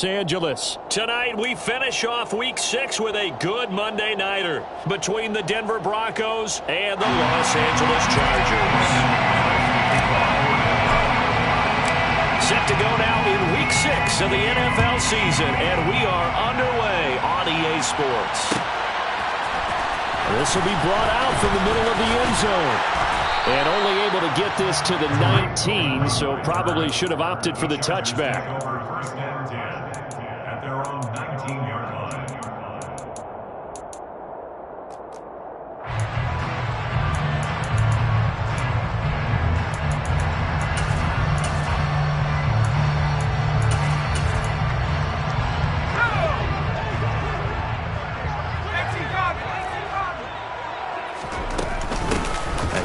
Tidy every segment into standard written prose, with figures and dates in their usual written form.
Angeles. Tonight we finish off Week 6 with a good Monday nighter between the Denver Broncos and the Los Angeles Chargers. Set to go now in Week 6 of the NFL season, and we are underway on EA Sports. This will be brought out from the middle of the end zone. And only able to get this to the 19, so probably should have opted for the touchback.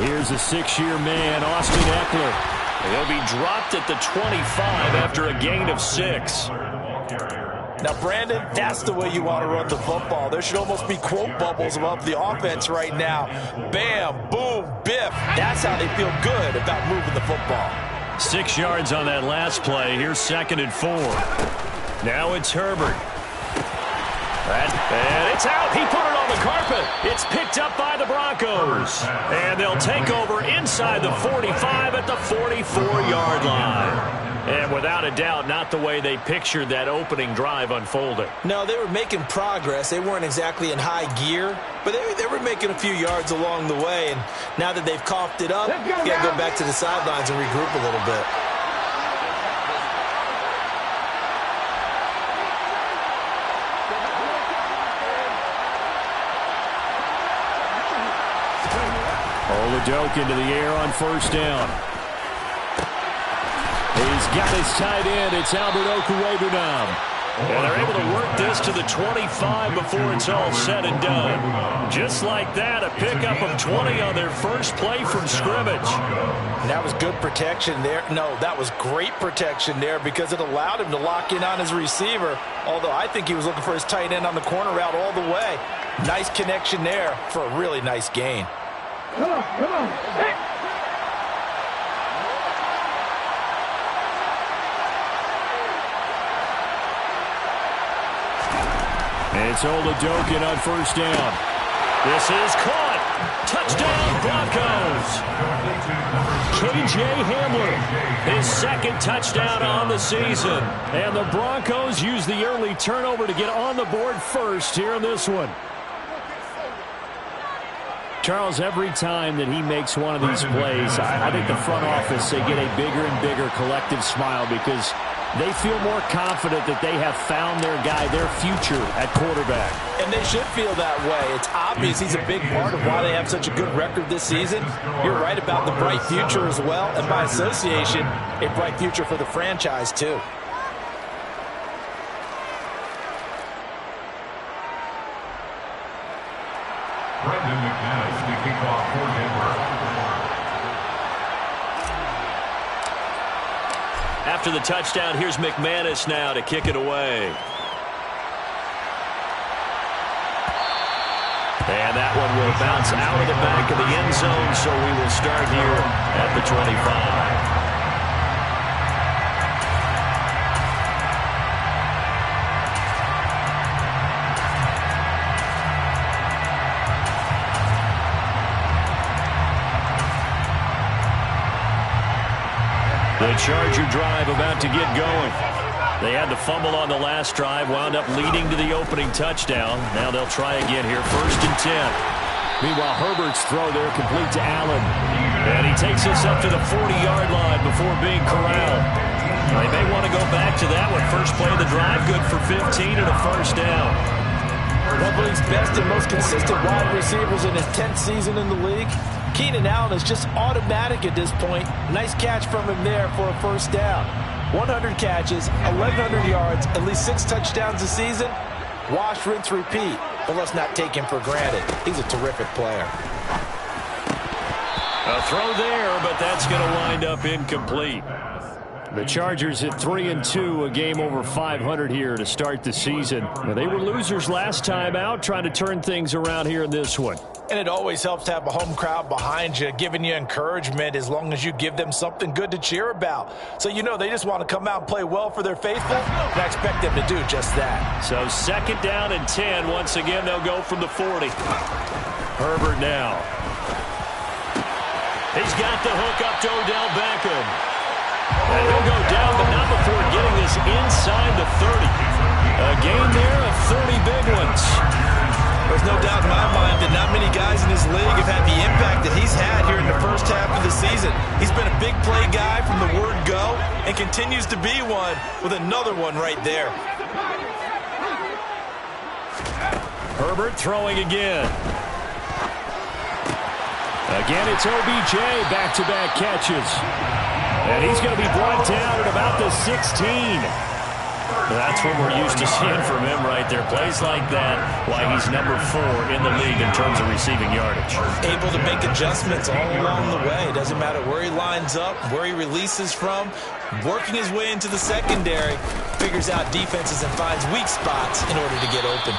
Here's a 6-year man, Austin Eckler. He'll be dropped at the 25 after a gain of 6. Now, Brandon, that's the way you want to run the football. There should almost be quote bubbles above the offense right now. Bam, boom, biff. That's how they feel good about moving the football. 6 yards on that last play. Here's 2nd and 4. Now it's Herbert. And it's out. He put it on the carpet. It's picked up by the Broncos. And they'll take over inside the 45 at the 44-yard line. And without a doubt, not the way they pictured that opening drive unfolding. No, they were making progress. They weren't exactly in high gear, but they were making a few yards along the way. And now that they've coughed it up, you got to go back to the sidelines and regroup a little bit. Oladoke into the air on 1st down. He's got his tight end. It's Albert Okwuegbunam. And they're able to work this to the 25 before it's all said and done. Just like that, a pickup of 20 on their first play from scrimmage. And that was good protection there. No, that was great protection there because it allowed him to lock in on his receiver, although I think he was looking for his tight end on the corner route all the way. Nice connection there for a really nice gain. Come on, come on. Hey. And it's Oladoke on 1st down. This is caught. Touchdown, Broncos. K.J. Hamler, his 2nd touchdown on the season. And the Broncos use the early turnover to get on the board first here in this one. Charles, every time that he makes one of these plays, I think the front office, they get a bigger and bigger collective smile because they feel more confident that they have found their guy, their future at quarterback. And they should feel that way. It's obvious he's a big part of why they have such a good record this season. You're right about the bright future as well, and by association, a bright future for the franchise too. After the touchdown, here's McManus now to kick it away. And that one will bounce out of the back of the end zone, so we will start here at the 25. The Charger drive about to get going. They had to fumble on the last drive, wound up leading to the opening touchdown. Now they'll try again here, 1st and 10. Meanwhile, Herbert's throw there complete to Allen. And he takes us up to the 40-yard line before being corralled. They may want to go back to that one. First play of the drive, good for 15 and a 1st down. One of the league's best and most consistent wide receivers in his 10th season in the league. Keenan Allen is just automatic at this point. Nice catch from him there for a 1st down. 100 catches, 1,100 yards, at least 6 touchdowns a season. Wash, rinse, repeat. But let's not take him for granted. He's a terrific player. A throw there, but that's going to wind up incomplete. The Chargers at 3-2, a game over 500 here to start the season. Now, they were losers last time out, trying to turn things around here in this one. And it always helps to have a home crowd behind you, giving you encouragement as long as you give them something good to cheer about. So you know they just want to come out and play well for their faithful, and I expect them to do just that. So 2nd down and 10. Once again, they'll go from the 40. Herbert now. He's got the hook up to Odell Beckham. And he'll go down, but not before getting this inside the 30. A gain there of 30 big ones. There's no doubt in my mind that not many guys in this league have had the impact that he's had here in the first half of the season. He's been a big play guy from the word go and continues to be one with another one right there. Herbert throwing again. Again, it's OBJ, back-to-back catches. And he's going to be brought down at about the 16. That's what we're used to seeing from him right there. Plays like that, why he's number 4 in the league in terms of receiving yardage. Able to make adjustments all along the way. Doesn't matter where he lines up, where he releases from. Working his way into the secondary, figures out defenses and finds weak spots in order to get open.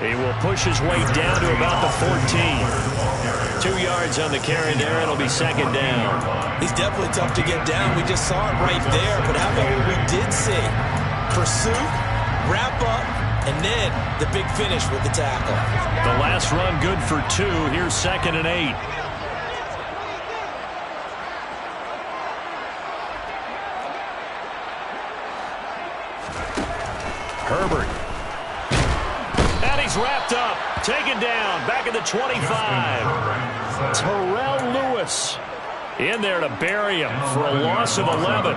He will push his way down to about the 14. 2 yards on the carry there. It'll be 2nd down. He's definitely tough to get down. We just saw it right there. But how about what we did see? Pursuit, wrap up, and then the big finish with the tackle. The last run good for 2. Here's 2nd and 8. Herbert. And he's wrapped up. Taken down. Back at the 25. Terrell Lewis in there to bury him for a loss of 11.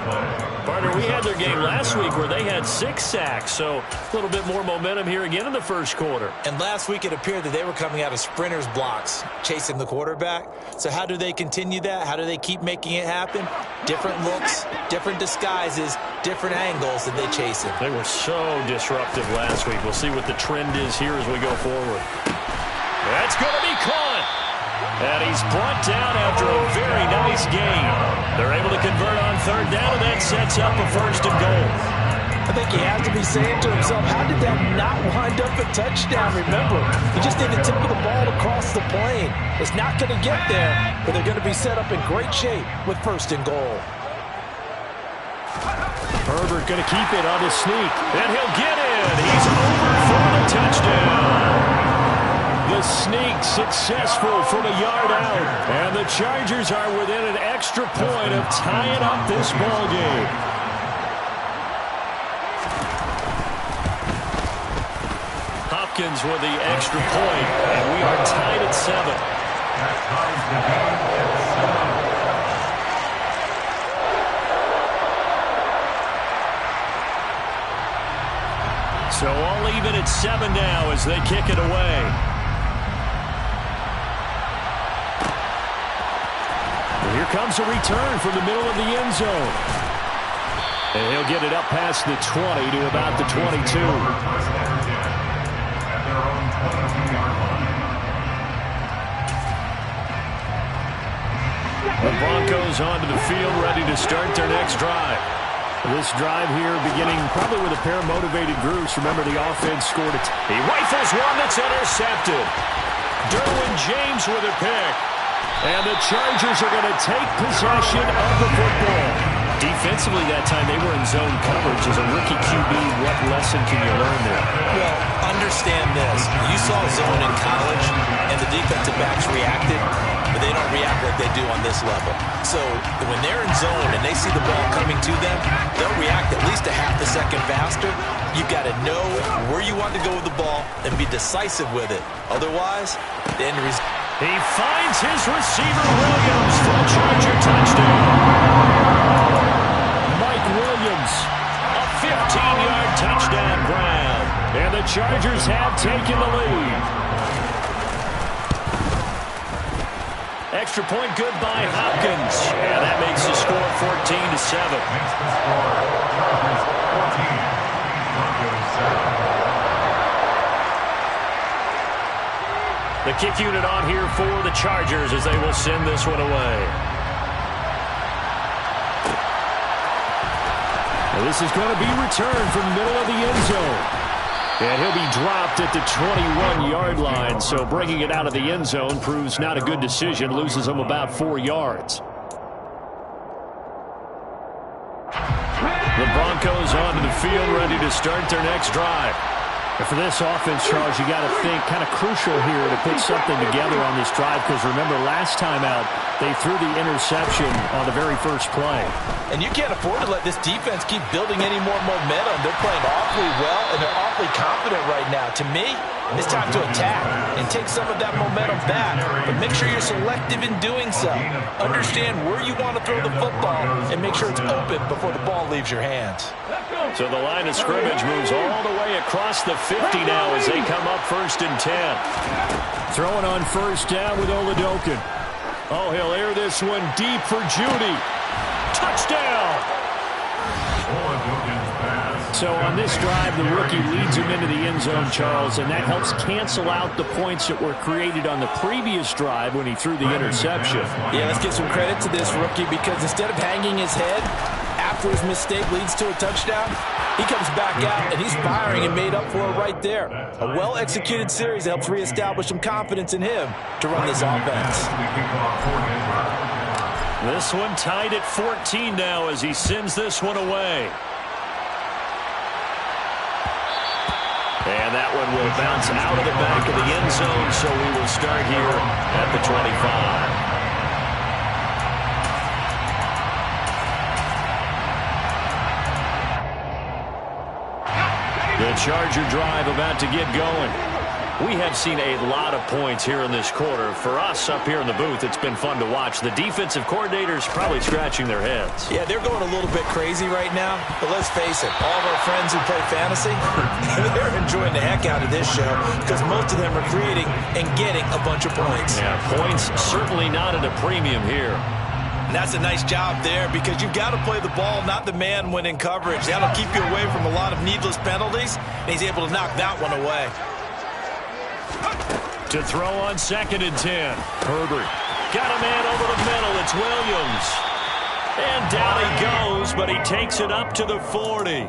Partner, we had their game last week where they had 6 sacks, so a little bit more momentum here again in the first quarter. And last week it appeared that they were coming out of sprinters blocks, chasing the quarterback. So how do they continue that? How do they keep making it happen? Different looks, different disguises, different angles that they chase him. They were so disruptive last week. We'll see what the trend is here as we go forward. That's going to be caught. And he's brought down after a very nice gain. They're able to convert on 3rd down, and that sets up a 1st and goal. I think he has to be saying to himself, how did that not wind up a touchdown? Remember, he just need the tip of the ball across the plane. It's not going to get there, but they're going to be set up in great shape with 1st and goal. Herbert going to keep it on his sneak, and he'll get in. He's over for the touchdown. The sneak successful from a yard out. And the Chargers are within an extra point of tying up this ball game. Hopkins with the extra point, and we are tied at 7. So all even at 7 now as they kick it away. Here comes a return from the middle of the end zone. And he'll get it up past the 20 to about the 22. The Broncos onto the field, ready to start their next drive. This drive here beginning probably with a pair of motivated groups. Remember, the offense scored it. He rifles one that's intercepted. Derwin James with a pick. And the Chargers are going to take possession of the football. Defensively that time, they were in zone coverage. As a rookie QB, what lesson can you learn there? Well, understand this. You saw zone in college, and the defensive backs reacted, but they don't react like they do on this level. So when they're in zone and they see the ball coming to them, they'll react at least a half a second faster. You've got to know where you want to go with the ball and be decisive with it. Otherwise, the end result. He finds his receiver, Williams, for a Charger touchdown. Mike Williams, a 15-yard touchdown grab. And the Chargers have taken the lead. Extra point good by Hopkins. And that makes the score 14-7. The kick unit on here for the Chargers as they will send this one away. This is going to be returned from the middle of the end zone. And he'll be dropped at the 21-yard line. So bringing it out of the end zone proves not a good decision. Loses him about 4 yards. The Broncos onto the field, ready to start their next drive. And for this offense, Charles, you got to think kind of crucial here to put something together on this drive, because remember last time out they threw the interception on the very first play. And you can't afford to let this defense keep building any more momentum. They're playing awfully well, and they're awfully confident right now. To me, it's time to attack and take some of that momentum back, but make sure you're selective in doing so. Understand where you want to throw the football and make sure it's open before the ball leaves your hands. So the line of scrimmage moves all the way across the 50 now as they come up 1st and 10. Throwing on first down with Oladokin. Oh, he'll air this one deep for Judy. Touchdown! So on this drive, the rookie leads him into the end zone, Charles, and that helps cancel out the points that were created on the previous drive when he threw the interception. Yeah, let's give some credit to this rookie, because instead of hanging his head after his mistake leads to a touchdown, he comes back out and he's firing and made up for it right there. A well-executed series helps reestablish some confidence in him to run this offense. This one tied at 14 now as he sends this one away. And that one will bounce out of the back of the end zone, so we will start here at the 25. The Charger drive about to get going. We have seen a lot of points here in this quarter. For us up here in the booth, it's been fun to watch. The defensive coordinators probably scratching their heads. Yeah, they're going a little bit crazy right now. But let's face it, all of our friends who play fantasy, they're enjoying the heck out of this show, because most of them are creating and getting a bunch of points. Yeah, points certainly not at a premium here. And that's a nice job there, because you've got to play the ball, not the man when in coverage. That'll keep you away from a lot of needless penalties, and he's able to knock that one away. To throw on 2nd and 10. Herbert got a man over the middle. It's Williams. And down he goes, but he takes it up to the 40.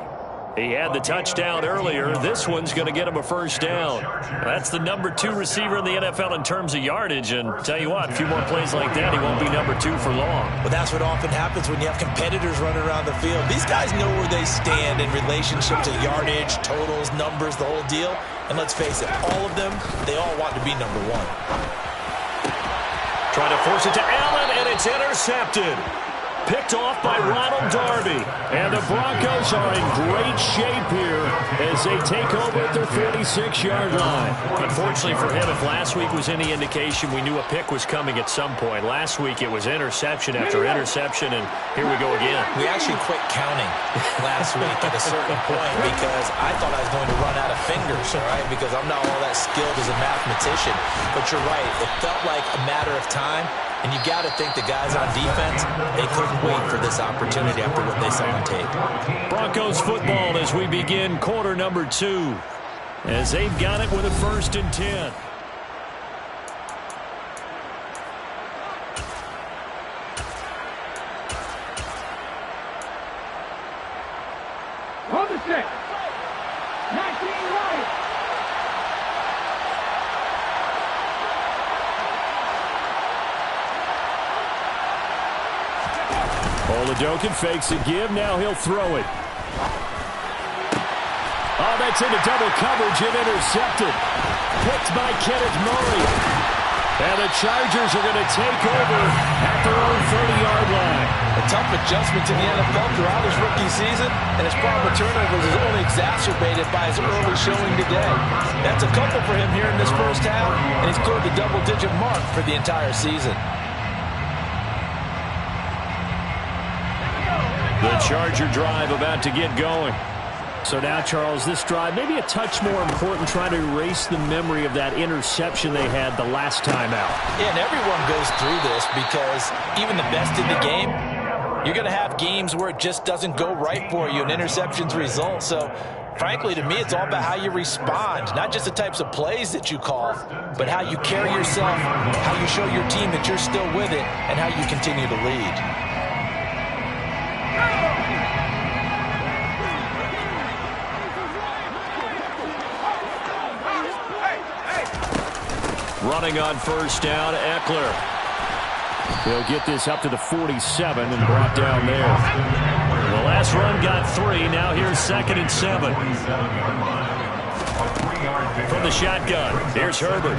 He had the touchdown earlier. This one's going to get him a first down. That's the #2 receiver in the NFL in terms of yardage. And tell you what, a few more plays like that, he won't be #2 for long. But that's what often happens when you have competitors running around the field. These guys know where they stand in relationship to yardage, totals, numbers, the whole deal. And let's face it, all of them, they all want to be #1. Trying to force it to Allen, and it's intercepted. Picked off by Ronald Darby. And the Broncos are in great shape here as they take over at their 46-yard line. Unfortunately for him, if last week was any indication, we knew a pick was coming at some point. Last week it was interception after interception, and here we go again. We actually quit counting last week at a certain point, because I thought I was going to run out of fingers, all right, because I'm not all that skilled as a mathematician. But you're right, it felt like a matter of time. And you got to think the guys on defense, they couldn't wait for this opportunity after what they saw on tape. Broncos football as we begin quarter #2, as they've got it with a 1st and 10. On the 6. 19 right. Oladokin fakes a give. Now he'll throw it. Oh, that's into double coverage and intercepted. Picked by Kenneth Murray. And the Chargers are going to take over at their own 30-yard line. A tough adjustment to the NFL throughout his rookie season, and his problem with turnovers is only exacerbated by his early showing today. That's a couple for him here in this first half, and he's cleared the double-digit mark for the entire season. The Charger drive about to get going. So now, Charles, this drive maybe a touch more important, trying to erase the memory of that interception they had the last time out. Yeah, and everyone goes through this, because even the best in the game, you're going to have games where it just doesn't go right for you and interceptions result. So, frankly, to me, it's all about how you respond, not just the types of plays that you call, but how you carry yourself, how you show your team that you're still with it, and how you continue to lead. Running on first down, Eckler. They'll get this up to the 47 and brought down there. The last run got 3. Now here's 2nd and 7. From the shotgun, here's Herbert.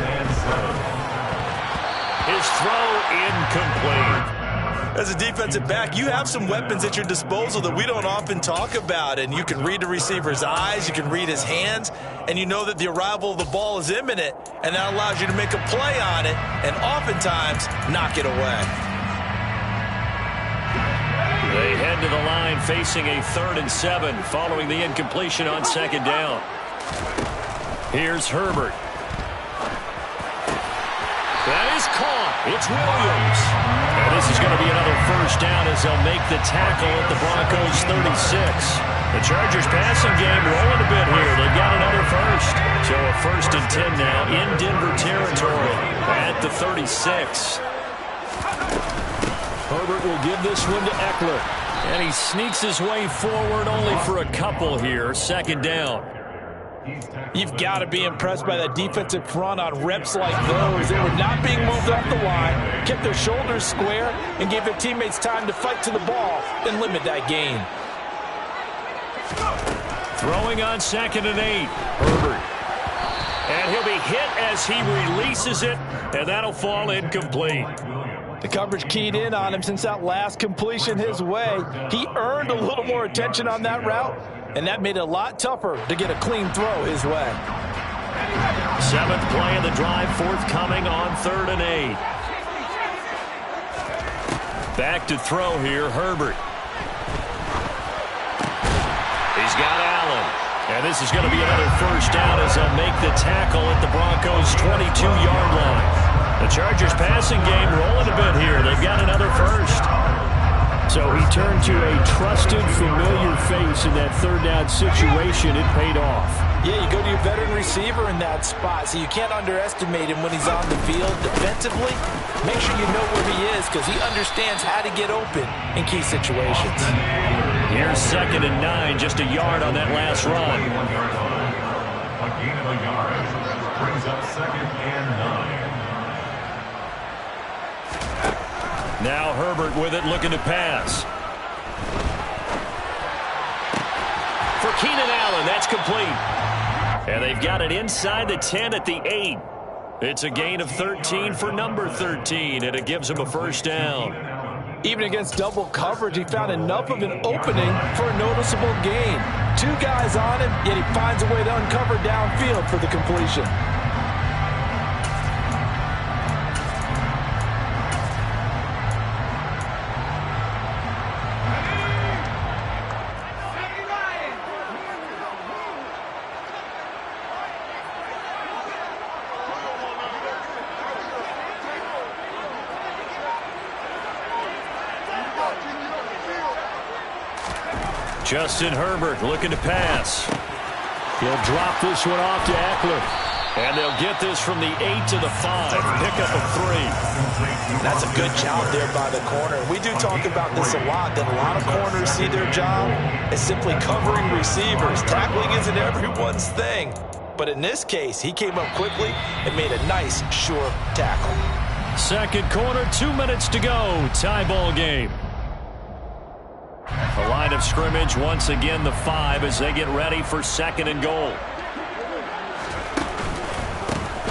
His throw incomplete. As a defensive back, you have some weapons at your disposal that we don't often talk about. And you can read the receiver's eyes, you can read his hands, and you know that the arrival of the ball is imminent, and that allows you to make a play on it and oftentimes knock it away. They head to the line facing a 3rd and 7 following the incompletion on 2nd down. Here's Herbert. That is caught. It's Williams. And this is going to be another first down as they'll make the tackle at the Broncos 36. The Chargers passing game rolling a bit here. They've got another first. So a 1st and 10 now in Denver territory at the 36. Herbert will give this one to Eckler. And he sneaks his way forward only for a couple here. 2nd down. You've got to be impressed by that defensive front on reps like those. They were not being moved off the line, kept their shoulders square, and gave their teammates time to fight to the ball and limit that gain. Throwing on 2nd and 8. Herbert. And he'll be hit as he releases it, and that'll fall incomplete. The coverage keyed in on him since that last completion his way. He earned a little more attention on that route, and that made it a lot tougher to get a clean throw his way. 7th play of the drive, forthcoming on 3rd and 8. Back to throw here, Herbert. He's got Allen. And this is going to be another first down as they'll make the tackle at the Broncos' 22-yard line. The Chargers passing game rolling a bit here. They've got another first. So he turned to a trusted, familiar face in that 3rd down situation. It paid off. Yeah, you go to your veteran receiver in that spot, so you can't underestimate him when he's on the field defensively. Make sure you know where he is because he understands how to get open in key situations. Here's 2nd and 9, just a yard on that last run. A gain of a yard brings up 2nd and 9. Now Herbert with it, looking to pass. For Keenan Allen, that's complete. And they've got it inside the 10 at the 8. It's a gain of 13 for number 13, and it gives him a first down. Even against double coverage, he found enough of an opening for a noticeable gain. 2 guys on him, yet he finds a way to uncover downfield for the completion. Justin Herbert looking to pass. He'll drop this one off to Eckler. And they'll get this from the 8 to the 5. Pickup of 3. That's a good job there by the corner. We do talk about this a lot, that a lot of corners see their job as simply covering receivers. Tackling isn't everyone's thing. But in this case, he came up quickly and made a nice, sure tackle. 2nd quarter, 2 minutes to go. Tie ball game. The line of scrimmage, once again, the 5 as they get ready for 2nd and goal.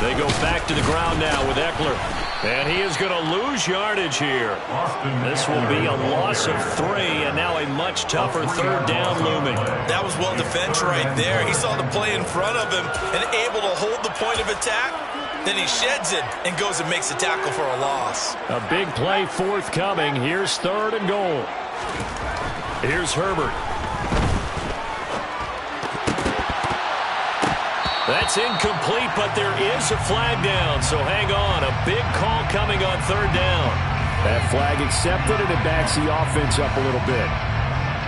They go back to the ground now with Eckler. And he is going to lose yardage here. This will be a loss of 3, and now a much tougher 3rd down looming. That was well defended right there. He saw the play in front of him and able to hold the point of attack. Then he sheds it and goes and makes a tackle for a loss. A big play forthcoming. Here's 3rd and goal. Here's Herbert. That's incomplete, but there is a flag down, so hang on. A big call coming on 3rd down. That flag accepted, and it backs the offense up a little bit.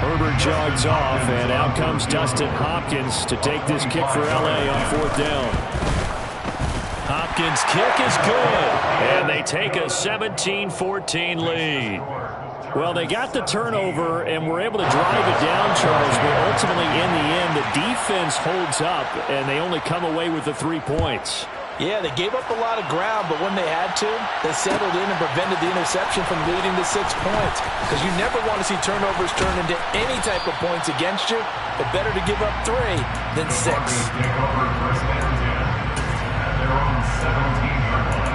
Herbert jogs off, and out comes Dustin Hopkins to take this kick for L.A. on 4th down. Hopkins' kick is good, and they take a 17-14 lead. Well, they got the turnover and were able to drive it down, Charles, but ultimately in the end, the defense holds up, and they only come away with the 3 points. Yeah, they gave up a lot of ground, but when they had to, they settled in and prevented the interception from leading to 6 points. Because you never want to see turnovers turn into any type of points against you, but better to give up 3 than 6. Take over first and 10 at their own 17-yard line.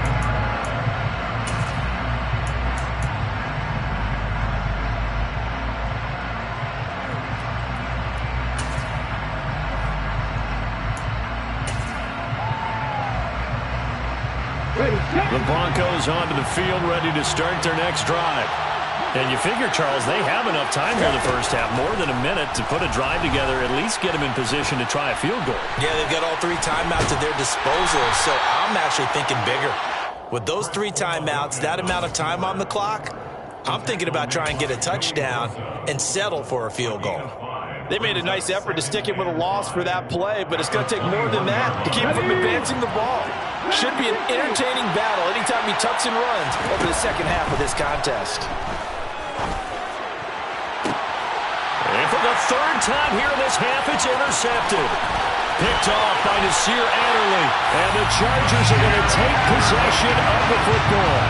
The Broncos onto the field, ready to start their next drive. And you figure, Charles, they have enough time here in the first half, more than a minute, to put a drive together, at least get them in position to try a field goal. Yeah, they've got all 3 timeouts at their disposal, so I'm actually thinking bigger. With those 3 timeouts, that amount of time on the clock, I'm thinking about trying to get a touchdown and settle for a field goal. They made a nice effort to stick him with a loss for that play, but it's going to take more than that to keep him from advancing the ball. Should be an entertaining battle anytime he tucks and runs over the second half of this contest. And for the 3rd time here in this half, it's intercepted. Picked off by Nasir Adderley. And the Chargers are going to take possession of the football.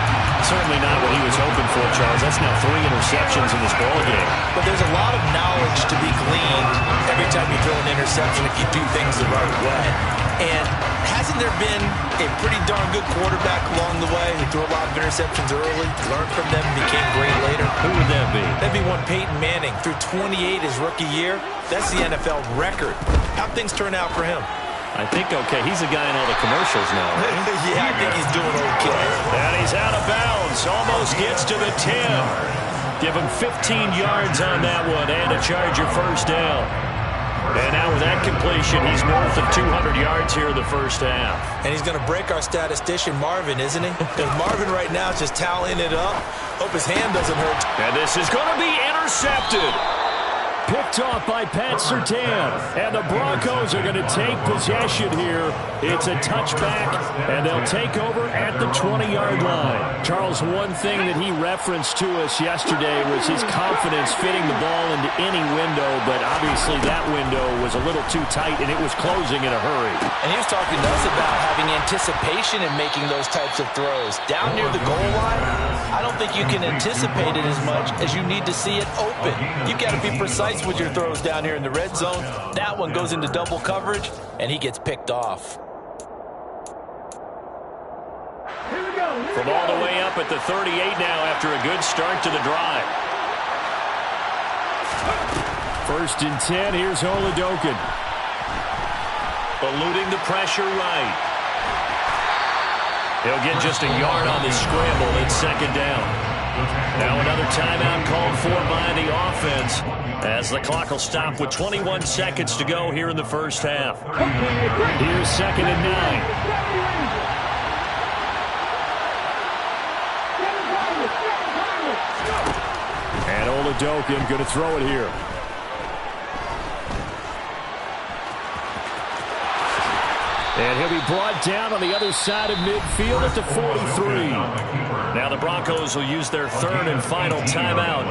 Certainly not what he was hoping for, Charles. That's now 3 interceptions in this ballgame. But there's a lot of knowledge to be gleaned every time you throw an interception if you do things the right way. And hasn't there been a pretty darn good quarterback along the way who threw a lot of interceptions early, learned from them, and became great later? Who would that be? That'd be one Peyton Manning. Threw 28 his rookie year. That's the NFL record. How'd things turn out for him? I think okay. He's a guy in all the commercials now, right? Yeah, I think he's doing okay. And he's out of bounds. Almost gets to the 10. Give him 15 yards on that one and a Charger first down. And now with that completion, he's north of 200 yards here in the first half. And he's going to break our statistician, Marvin, isn't he? Because Marvin right now is just tallying it up. Hope his hand doesn't hurt. And this is going to be intercepted. Picked off by Pat Surtain. And the Broncos are going to take possession here. It's a touchback, and they'll take over at the 20-yard line. Charles, one thing that he referenced to us yesterday was his confidence fitting the ball into any window, but obviously that window was a little too tight, and it was closing in a hurry. And he was talking to us about having anticipation in making those types of throws. Down near the goal line, I don't think you can anticipate it as much as you need to see it open. You've got to be precise with your throws down here in the red zone. That one goes into double coverage, and he gets picked off. From all the way up at the 38 now after a good start to the drive. 1st and 10, here's Oladokin. Eluding the pressure right. He'll get just a yard on the scramble. It's 2nd down. Now another timeout called for by the offense as the clock will stop with 21 seconds to go here in the first half. Here's 2nd and 9. And Oladokin going to throw it here. And he'll be brought down on the other side of midfield at the 43. Now the Broncos will use their 3rd and final timeout.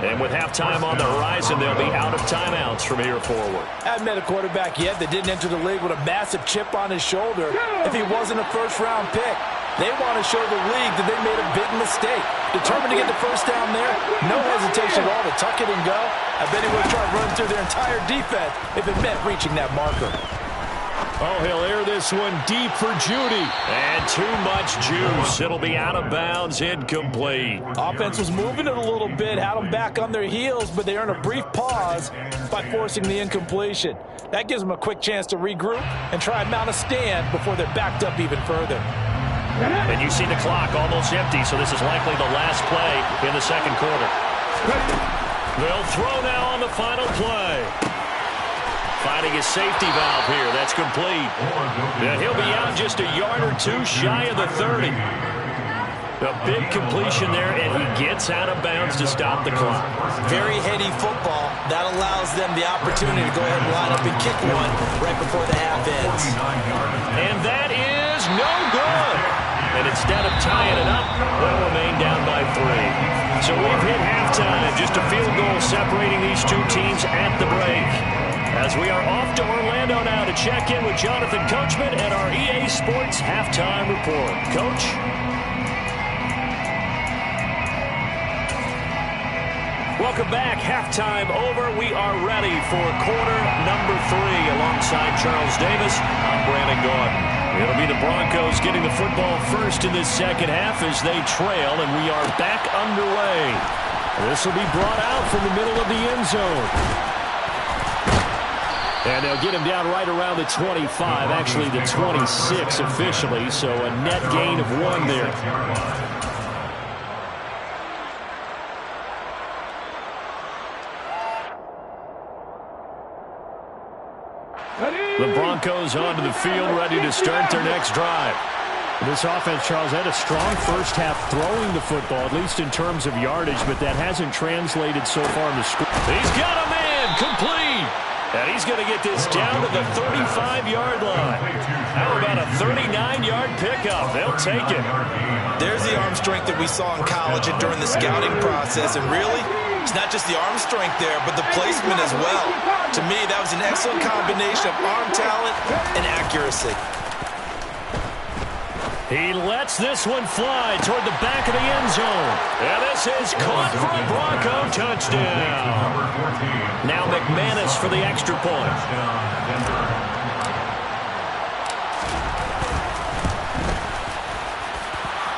And with halftime on the horizon, they'll be out of timeouts from here forward. I haven't met a quarterback yet that didn't enter the league with a massive chip on his shoulder if he wasn't a first-round pick. They want to show the league that they made a big mistake. Determined to get the first down there, no hesitation at all to tuck it and go. I bet he would have tried running through their entire defense if it meant reaching that marker. Oh, he'll air this one deep for Judy. And too much juice. It'll be out of bounds, incomplete. Offense was moving it a little bit, had them back on their heels, but they earned a brief pause by forcing the incompletion. That gives them a quick chance to regroup and try and mount a stand before they're backed up even further. And you see the clock almost empty, so this is likely the last play in the 2nd quarter. They'll throw now on the final play. Finding his safety valve here. That's complete. And he'll be out just a yard or two shy of the 30. A big completion there, and he gets out of bounds to stop the clock. Very heady football. That allows them the opportunity to go ahead and line up and kick one right before the half ends. And that is no good. And instead of tying it up, they'll remain down by 3. So we've hit halftime. Just a field goal separating these two teams at the break. As we are off to Orlando now to check in with Jonathan Coachman and our EA Sports Halftime Report. Coach? Welcome back. Halftime over. We are ready for quarter number 3. Alongside Charles Davis, I'm Brandon Gordon. It'll be the Broncos getting the football first in this second half as they trail, and we are back underway. This will be brought out from the middle of the end zone. And they'll get him down right around the 25, actually the 26 officially, so a net gain of 1 there. The Broncos onto the field, ready to start their next drive. This offense, Charles, had a strong first half throwing the football, at least in terms of yardage, but that hasn't translated so far into score. He's got a man, complete. And he's going to get this down to the 35-yard line. How about a 39-yard pickup? They'll take it. There's the arm strength that we saw in college and during the scouting process. And really, it's not just the arm strength there, but the placement as well. To me, that was an excellent combination of arm talent and accuracy. He lets this one fly toward the back of the end zone. And this is caught for a Bronco touchdown. Now McManus for the extra point.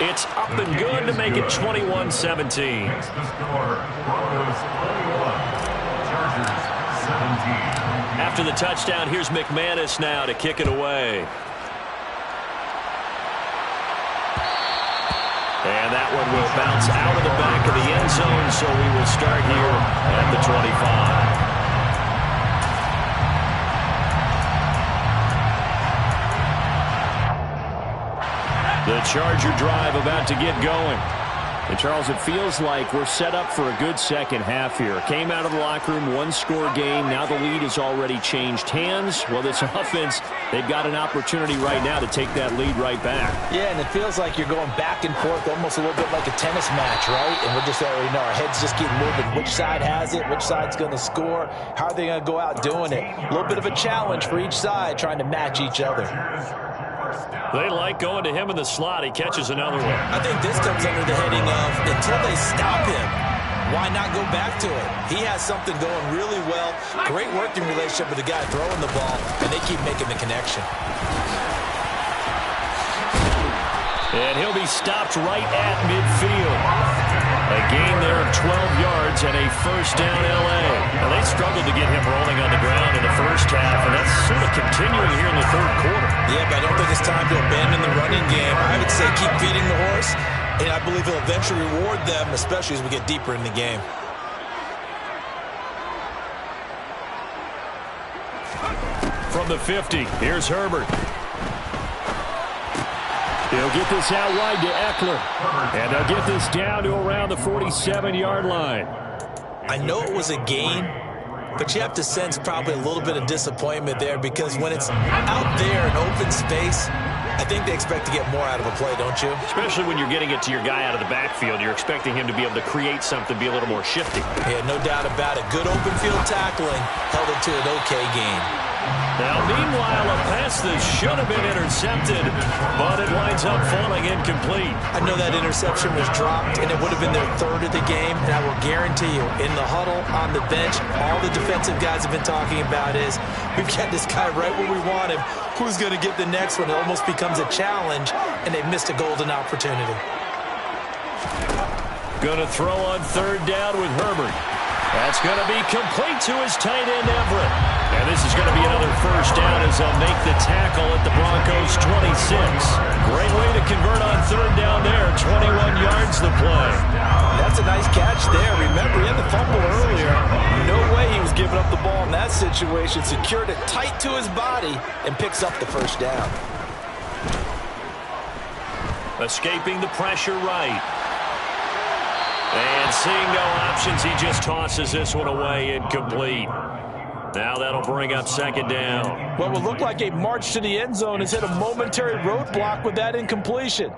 It's up and good to make it 21-17. After the touchdown, here's McManus now to kick it away. And that one will bounce out of the back of the end zone, so we will start here at the 25. The Charger drive about to get going. And, Charles, it feels like we're set up for a good second half here. Came out of the locker room, 1-score game. Now the lead has already changed hands. Well, this offense, they've got an opportunity right now to take that lead right back. Yeah, and it feels like you're going back and forth almost a little bit like a tennis match, right? And we're just already know our heads just keep moving. Which side has it? Which side's going to score? How are they going to go out doing it? A little bit of a challenge for each side trying to match each other. They like going to him in the slot. He catches another one. I think this comes under the heading of until they stop him, why not go back to it? He has something going really well. Great working relationship with the guy throwing the ball, and they keep making the connection. And he'll be stopped right at midfield. A gain there of 12 yards and a first down L.A. Now, they struggled to get him rolling on the ground in the first half, and that's sort of continuing here in the third quarter. Yeah, but I don't think it's time to abandon the running game. I would say keep feeding the horse, and I believe he'll eventually reward them, especially as we get deeper in the game. From the 50, here's Herbert. They'll get this out wide to Eckler. And they'll get this down to around the 47-yard line. I know it was a gain, but you have to sense probably a little bit of disappointment there because when it's out there in open space, I think they expect to get more out of a play, don't you? Especially when you're getting it to your guy out of the backfield. You're expecting him to be able to create something, be a little more shifty. Yeah, no doubt about it. Good open field tackling held it to an okay gain. Now, meanwhile, a pass that should have been intercepted, but it winds up falling incomplete. I know that interception was dropped, and it would have been their third of the game, and I will guarantee you, in the huddle, on the bench, all the defensive guys have been talking about is, we've got this guy right where we want him. Who's going to get the next one? It almost becomes a challenge, and they've missed a golden opportunity. Going to throw on third down with Herbert. That's going to be complete to his tight end, Everett. And this is going to be another first down as they'll make the tackle at the Broncos' 26. Great way to convert on third down there. 21 yards the play. That's a nice catch there. Remember, he had the fumble earlier. No way he was giving up the ball in that situation. Secured it tight to his body and picks up the first down. Escaping the pressure right. And seeing no options, he just tosses this one away incomplete. Now that'll bring up second down. What will look like a march to the end zone has hit a momentary roadblock with that incompletion.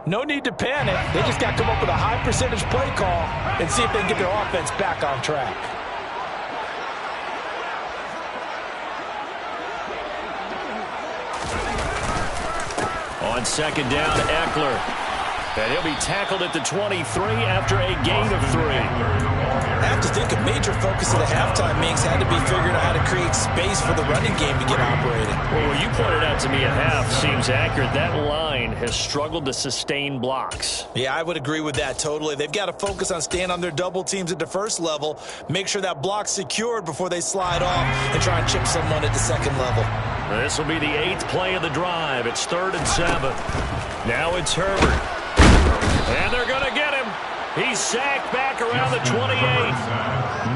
No need to panic. They just got to come up with a high percentage play call and see if they can get their offense back on track. On second down, Eckler. And he'll be tackled at the 23 after a gain of 3. I have to think a major focus of the halftime mix had to be figuring out how to create space for the running game to get operating. Well, you pointed out to me a half seems accurate. That line has struggled to sustain blocks. Yeah, I would agree with that totally. They've got to focus on staying on their double teams at the first level, make sure that block's secured before they slide off and try and chip someone at the second level. This will be the 8th play of the drive. It's 3rd and 7. Now it's Herbert. And they're going to get him. He's sacked back around the 28.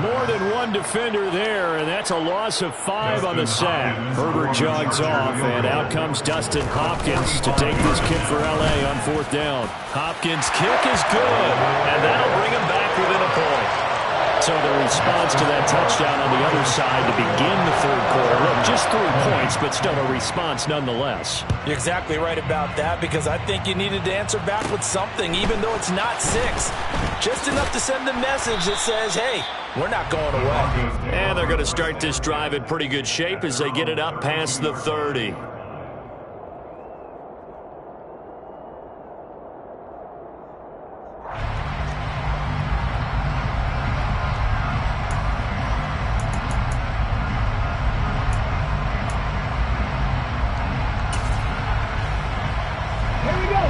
More than one defender there, and that's a loss of 5 on the sack. Herbert jogs off, and out comes Dustin Hopkins to take this kick for L.A. on 4th down. Hopkins' kick is good, and that'll bring him back within a point. So the response to that touchdown on the other side to begin the 3rd quarter. Look, just 3 points, but still a response nonetheless. You're exactly right about that, because I think you needed to answer back with something, even though it's not 6. Just enough to send a message that says, hey, we're not going away. And they're going to start this drive in pretty good shape as they get it up past the 30.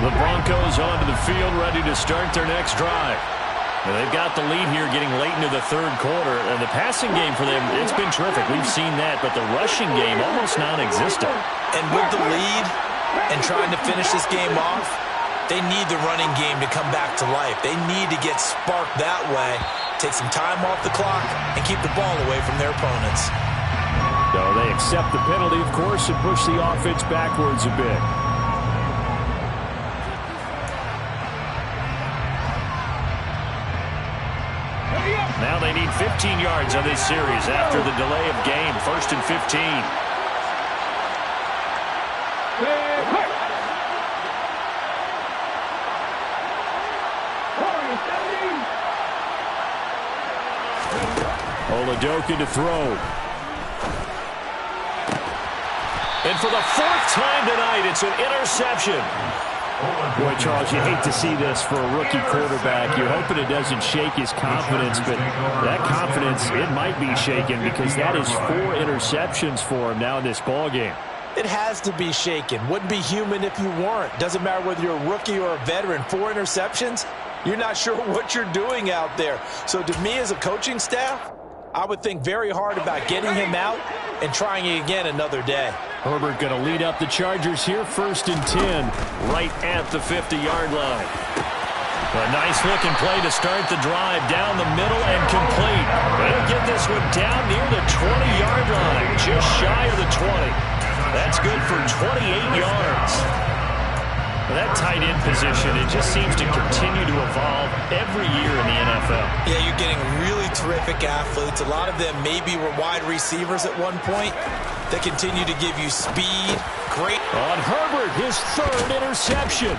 The Broncos onto the field, ready to start their next drive. And they've got the lead here getting late into the 3rd quarter. And the passing game for them, it's been terrific. We've seen that, but the rushing game almost non-existent. And with the lead and trying to finish this game off, they need the running game to come back to life. They need to get sparked that way, take some time off the clock, and keep the ball away from their opponents. So they accept the penalty, of course, and push the offense backwards a bit. Now they need 15 yards on this series after the delay of game. 1st and 15. Oladoka to throw. And for the 4th time tonight, it's an interception. Boy, Charles, you hate to see this for a rookie quarterback. You're hoping it doesn't shake his confidence, but that confidence, it might be shaken because that is 4 interceptions for him now in this ballgame. It has to be shaken. Wouldn't be human if you weren't. Doesn't matter whether you're a rookie or a veteran. 4 interceptions, you're not sure what you're doing out there. So to me as a coaching staff, I would think very hard about getting him out and trying it again another day. Herbert going to lead up the Chargers here, 1st and 10. Right at the 50-yard line. A nice-looking play to start the drive down the middle and complete. They'll get this one down near the 20-yard line, just shy of the 20. That's good for 28 yards. That tight end position, it just seems to continue to evolve every year in the NFL. Yeah, you're getting really terrific athletes. A lot of them maybe were wide receivers at one point. They continue to give you speed. Great. On Herbert, his 3rd interception.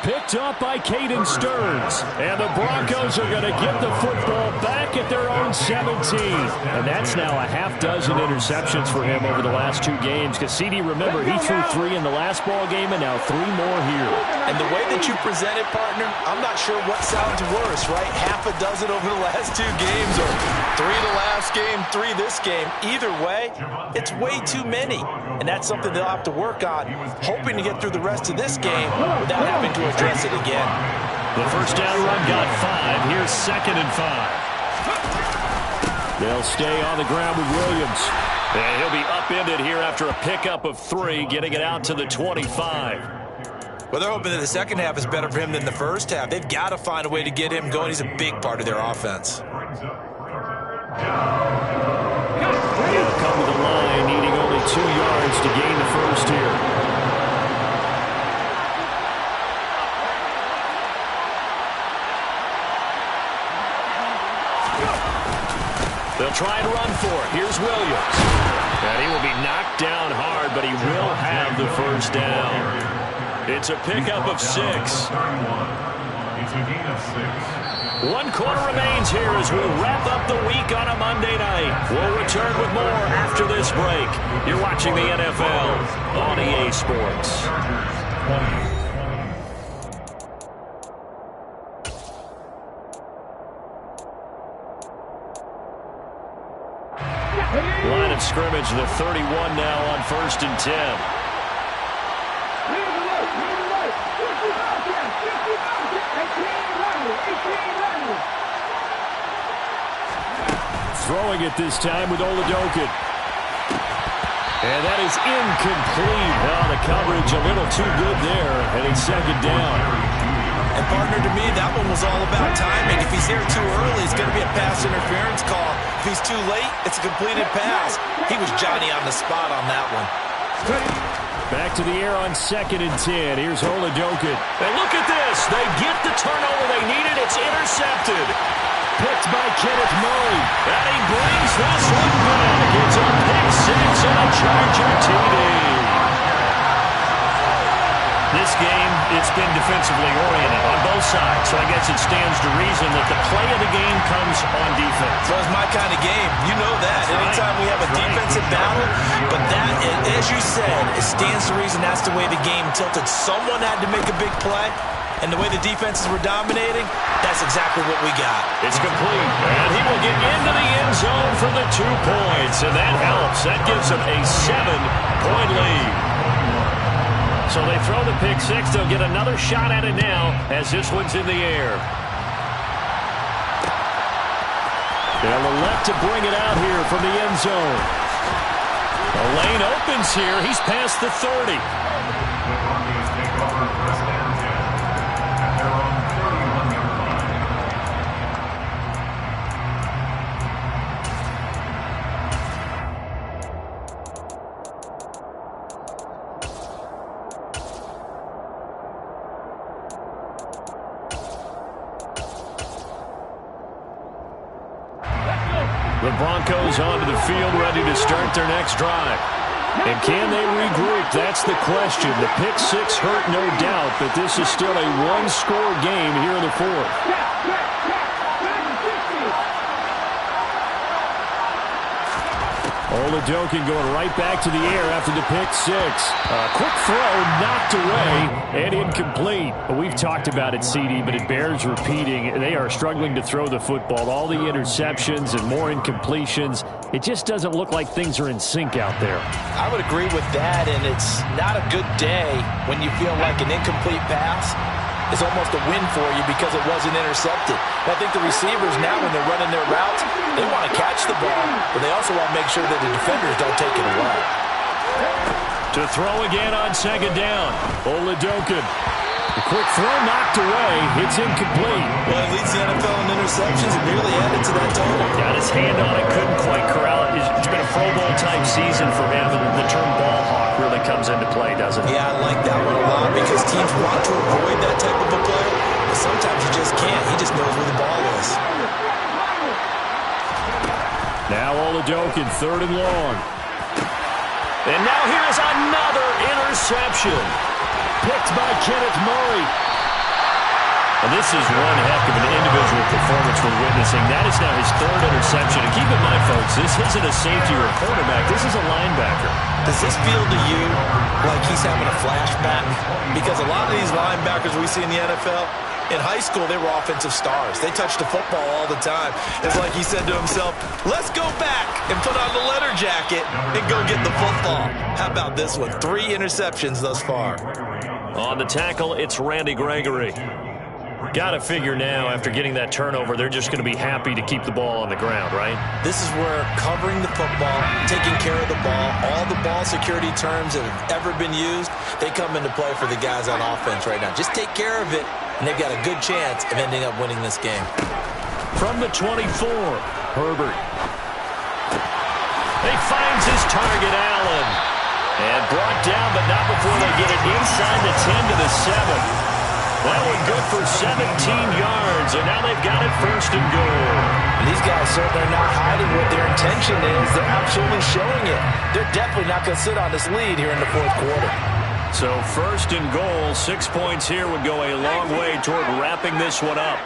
Picked up by Caden Stearns. And the Broncos are going to get the football back at their own 17. And that's now a half dozen interceptions for him over the last 2 games. Because CD, remember, he threw 3 in the last ball game and now 3 more here. And the way that you present it, partner, I'm not sure what sounds worse, right? Half a dozen over the last 2 games or 3 the last game, 3 this game. Either way, it's way too many. And that's something they'll have to work on, hoping to get through the rest of this game without having to address it again. The 1st down run got 5. Here's 2nd and 5. They'll stay on the ground with Williams. And he'll be upended here after a pickup of 3, getting it out to the 25. Well, they're hoping that the second half is better for him than the first half. They've got to find a way to get him going. He's a big part of their offense. He'll come to the line, needing only 2 yards to gain the 1st here. They'll try and run for it. Here's Williams. And he will be knocked down hard, but he will have the 1st down. It's a pickup of 6. It's a gain of 6. 1 quarter remains here as we wrap up the week on a Monday night. We'll return with more after this break. You're watching the NFL on EA Sports. Line of scrimmage, the 31 now on 1st and 10. Throwing it this time with Oladokin. And that is incomplete. Oh, the coverage a little too good there, and it's 2nd down. And partner, to me, that one was all about timing. If he's there too early, it's going to be a pass interference call. If he's too late, it's a completed pass. He was Johnny on the spot on that one. Back to the air on 2nd and 10. Here's Oladokin. And look at this. They get the turnover they needed. It's intercepted. Picked by Kenneth Murray. And he brings this one back. It's a pick six and a Charger TD. This game, it's been defensively oriented on both sides, so I guess it stands to reason that the play of the game comes on defense. So it's my kind of game. You know that. Anytime we have a defensive battle, but that, as you said, it stands to reason that's the way the game tilted. Someone had to make a big play, and the way the defenses were dominating, that's exactly what we got. It's complete, and he will get into the end zone for the 2 points, and that helps. That gives him a 7-point lead. So they throw the pick six. They'll get another shot at it now as this one's in the air. They'll elect to bring it out here from the end zone. The lane opens here. He's past the 30. The Broncos take over 1st and 10 at their own 31-yard line. The Broncos onto the field, ready to start their next drive. And can they regroup? That's the question. The pick six hurt, no doubt, but this is still a one-score game here in the 4th. Oladokin going right back to the air after the pick six. Quick throw, knocked away, and incomplete. We've talked about it, CD, but it bears repeating. They are struggling to throw the football. All the interceptions and more incompletions. It just doesn't look like things are in sync out there. I would agree with that, and it's not a good day when you feel like an incomplete pass is almost a win for you because it wasn't intercepted. And I think the receivers now, when they're running their routes, they want to catch the ball, but they also want to make sure that the defenders don't take it away. To throw again on 2nd down. Oladokin. The quick throw knocked away. It's incomplete. Well, it leads the NFL in interceptions and nearly added to that total. Got his hand on it, couldn't quite corral it. It's been a Pro Bowl-type season for him. The term ball hawk really comes into play, doesn't it? Yeah, I like that one a lot because teams want to avoid that type of a play, but sometimes you just can't. He just knows where the ball is. Now Oladokin, 3rd and long. And now here's another interception. Picked by Kenneth Murray. And this is one heck of an individual performance we're witnessing. That is now his 3rd interception. And keep in mind, folks, this isn't a safety or a quarterback. This is a linebacker. Does this feel to you like he's having a flashback? Because a lot of these linebackers we see in the NFL, in high school, they were offensive stars. They touched the football all the time. It's like he said to himself, let's go back and put on the leather jacket and go get the football. How about this one? 3 interceptions thus far. On the tackle, it's Randy Gregory. Got to figure now, after getting that turnover, they're just going to be happy to keep the ball on the ground, right? This is where covering the football, taking care of the ball, all the ball security terms that have ever been used, they come into play for the guys on offense right now. Just take care of it, and they've got a good chance of ending up winning this game. From the 24, Herbert. He finds his target, Allen. And brought down, but not before they get it inside the 10 to the 7. That one good for 17 yards, and now they've got it 1st and goal. And these guys certainly are not hiding what their intention is. They're absolutely showing it. They're definitely not going to sit on this lead here in the 4th quarter. So 1st and goal, 6 points here would go a long way toward wrapping this one up.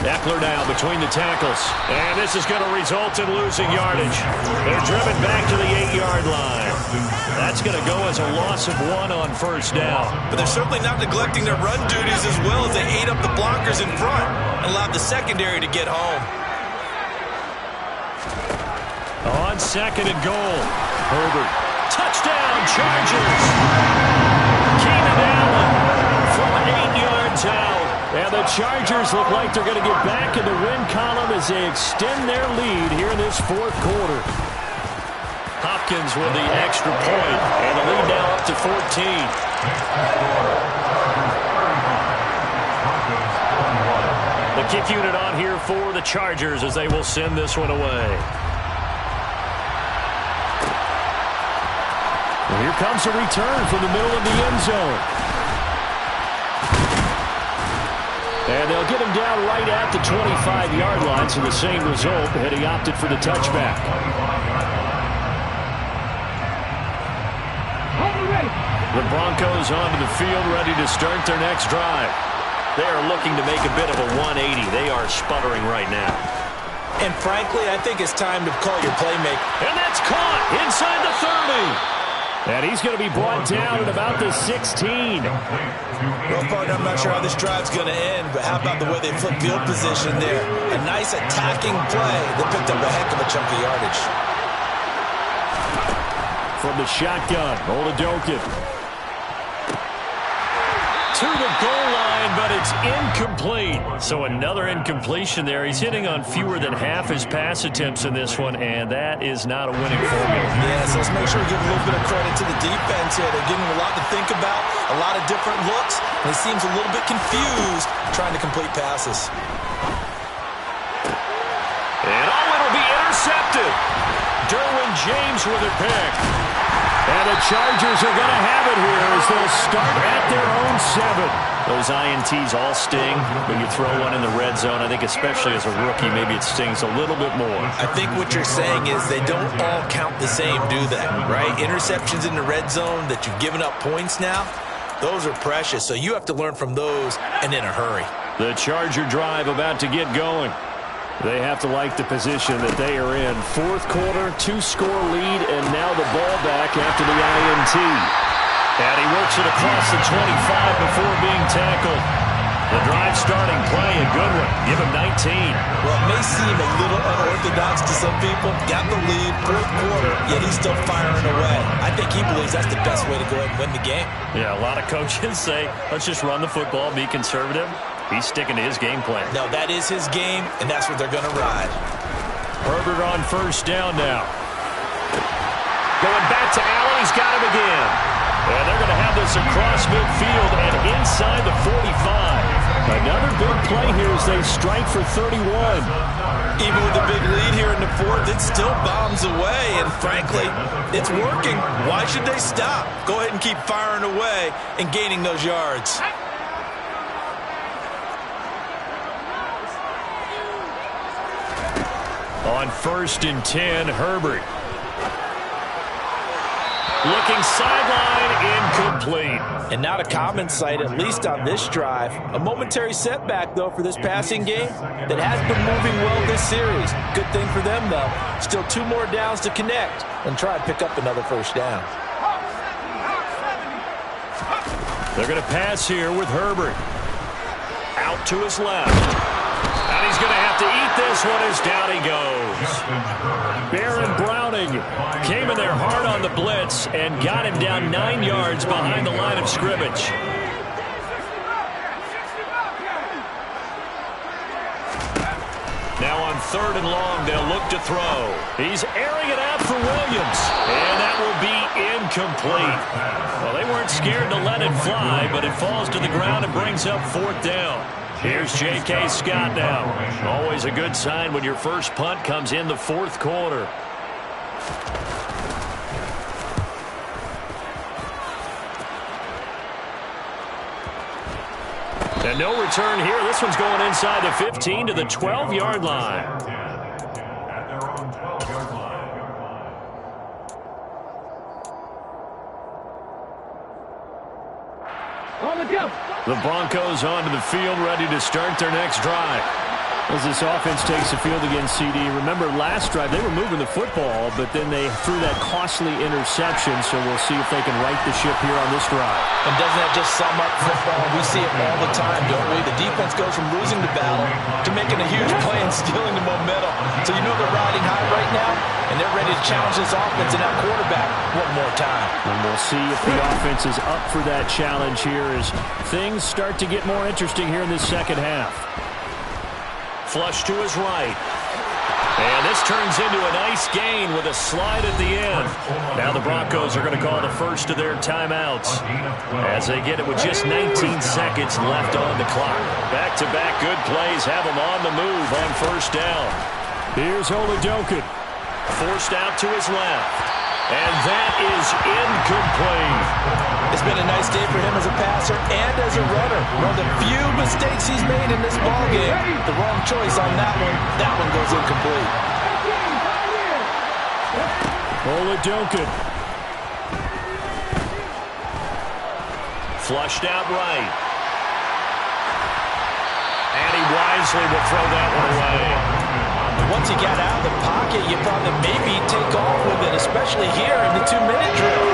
Eckler now between the tackles. And this is going to result in losing yardage. They're driven back to the 8-yard line. That's going to go as a loss of 1 on first down. But they're certainly not neglecting their run duties as well as they ate up the blockers in front and allowed the secondary to get home. On 2nd and goal, Herbert. Touchdown, Chargers. Keenan Allen from 8 yards out. And the Chargers look like they're going to get back in the win column as they extend their lead here in this 4th quarter. Hopkins with the extra point, and the lead now up to 14. The kick unit on here for the Chargers as they will send this one away. Well, here comes a return from the middle of the end zone. And they'll get him down right at the 25-yard line, so the same result, had he opted for the touchback. The Broncos onto the field, ready to start their next drive. They are looking to make a bit of a 180. They are sputtering right now. And frankly, I think it's time to call your playmaker. And that's caught inside the 30. And he's going to be brought down at about the 16. Well, partner, I'm not sure how this drive's going to end, but how about the way they flip field position there? A nice attacking play that picked up a heck of a chunk of yardage. From the shotgun, Oladokin. To the goal line, but it's incomplete. So another incompletion there. He's hitting on fewer than half his pass attempts in this one, and that is not a winning formula. Yeah, so let's make sure we give a little bit of credit to the defense here. They're giving him a lot to think about, a lot of different looks, and he seems a little bit confused trying to complete passes. And it'll be intercepted. Derwin James with a pick. And the Chargers are going to have it here as they'll start at their own 7. Those INTs all sting, but you throw one in the red zone. I think especially as a rookie, maybe it stings a little bit more. I think what you're saying is they don't all count the same, do they? Right? Interceptions in the red zone that you've given up points now, those are precious. So you have to learn from those and in a hurry. The Charger drive about to get going. They have to like the position that they are in. 4th quarter, 2-score lead, and now the ball back after the INT. And he works it across the 25 before being tackled. The drive starting play, a good one. Give him 19. Well, it may seem a little unorthodox to some people. Got the lead, 4th quarter, yet he's still firing away. I think he believes that's the best way to go ahead and win the game. Yeah, a lot of coaches say, let's just run the football, be conservative. He's sticking to his game plan. No, that is his game, and that's what they're going to ride. Herbert on first down now. Going back to Allen. He's got him again. And they're going to have this across midfield and inside the 45. Another big play here as they strike for 31. Even with a big lead here in the 4th, it still bombs away. And frankly, it's working. Why should they stop? Go ahead and keep firing away and gaining those yards. On 1st and 10, Herbert. Looking sideline, incomplete. And not a common sight, at least on this drive. A momentary setback, though, for this passing game that has been moving well this series. Good thing for them, though. Still 2 more downs to connect and try and pick up another first down. They're going to pass here with Herbert. Out to his left. And he's going to have to eat this one as down he goes. Baron Browning came in there hard on the blitz and got him down 9 yards behind the line of scrimmage. Now on 3rd and long, they'll look to throw. He's airing it out for Williams. And that will be incomplete. Well, they weren't scared to let it fly, but it falls to the ground and brings up 4th down. Here's J.K. Scott now. Always a good sign when your first punt comes in the 4th quarter. And no return here. This one's going inside the 15 to the 12-yard line. At their own 12-yard line. On the go. The Broncos onto the field, ready to start their next drive. As this offense takes the field against CD, remember last drive they were moving the football, but then they threw that costly interception, so we'll see if they can right the ship here on this drive. And doesn't that just sum up football? We see it all the time, don't we? The defense goes from losing the battle to making a huge play and stealing the momentum. So you know they're riding high right now, and they're ready to challenge this offense and that quarterback one more time. And we'll see if the offense is up for that challenge here as things start to get more interesting here in this second half. Flush to his right. And this turns into a nice gain with a slide at the end. Now the Broncos are going to call the first of their timeouts as they get it with just 19 seconds left on the clock. Back-to-back good plays have them on the move on first down. Here's Oladokin. Forced out to his left. And that is incomplete. It's been a nice day for him as a passer and as a runner. One of the few mistakes he's made in this ballgame. The wrong choice on that one. That one goes incomplete. Oladokin. Flushed out right. And he wisely will throw that one away. Once he got out of the pocket, you thought that maybe he'd take off with it, especially here in the 2-minute drill.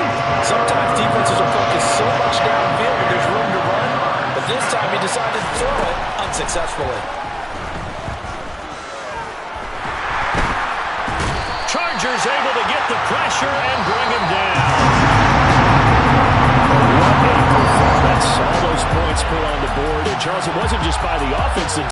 Sometimes defenses are focused so much downfield that there's room to run, but this time he decided to throw it unsuccessfully. Chargers able to get the pressure and bring him down. What a performance. All those points put on the board. And Charles, it wasn't just by the offense.